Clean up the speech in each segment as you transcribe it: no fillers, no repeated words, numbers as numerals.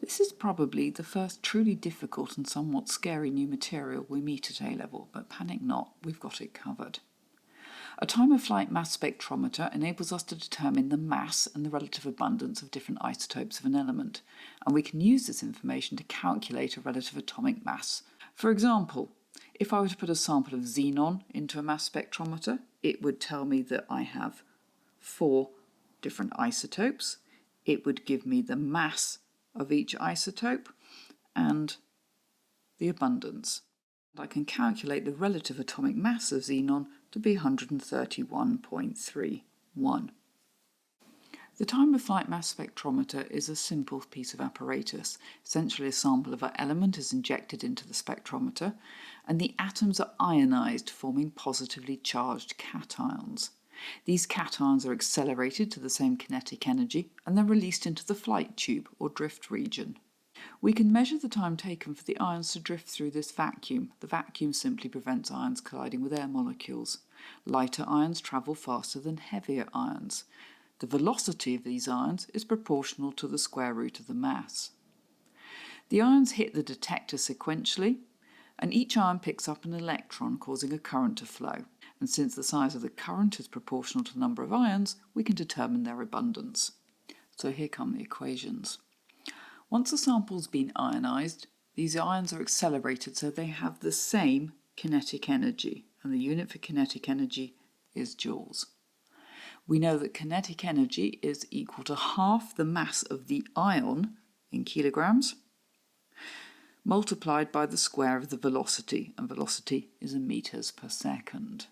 This is probably the first truly difficult and somewhat scary new material we meet at A-level, but panic not, we've got it covered. A time-of-flight mass spectrometer enables us to determine the mass and the relative abundance of different isotopes of an element, and we can use this information to calculate a relative atomic mass. For example, if I were to put a sample of xenon into a mass spectrometer, it would tell me that I have 4 different isotopes. It would give me the mass of each isotope and the abundance. I can calculate the relative atomic mass of xenon to be 131.31. The time-of-flight mass spectrometer is a simple piece of apparatus. Essentially, a sample of an element is injected into the spectrometer, and the atoms are ionized, forming positively charged cations. These cations are accelerated to the same kinetic energy and then released into the flight tube or drift region. We can measure the time taken for the ions to drift through this vacuum. The vacuum simply prevents ions colliding with air molecules. Lighter ions travel faster than heavier ions. The velocity of these ions is proportional to the square root of the mass. The ions hit the detector sequentially, and each ion picks up an electron, causing a current to flow. And since the size of the current is proportional to the number of ions, we can determine their abundance. So here come the equations. Once the sample's been ionized, these ions are accelerated so they have the same kinetic energy, and the unit for kinetic energy is joules. We know that kinetic energy is equal to half the mass of the ion in kilograms multiplied by the square of the velocity, and velocity is in meters per second.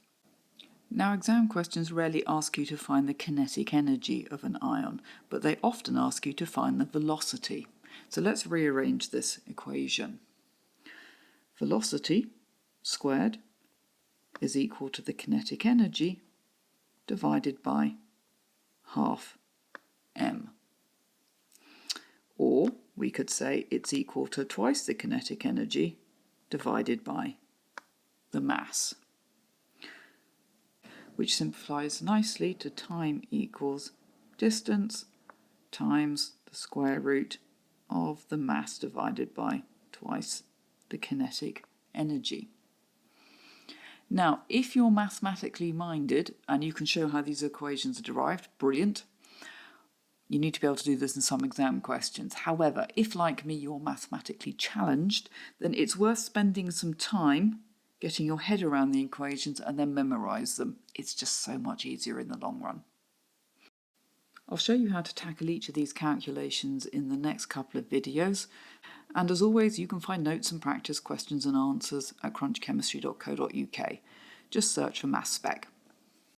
Now, exam questions rarely ask you to find the kinetic energy of an ion, but they often ask you to find the velocity. So let's rearrange this equation. Velocity squared is equal to the kinetic energy divided by half m. Or we could say it's equal to twice the kinetic energy divided by the mass, which simplifies nicely to time equals distance times the square root of the mass divided by twice the kinetic energy. Now, if you're mathematically minded and you can show how these equations are derived, brilliant. You need to be able to do this in some exam questions. However, if like me you're mathematically challenged, then it's worth spending some time getting your head around the equations and then memorise them. It's just so much easier in the long run. I'll show you how to tackle each of these calculations in the next couple of videos. And as always, you can find notes and practice questions and answers at crunchchemistry.co.uk. Just search for Maths Spec.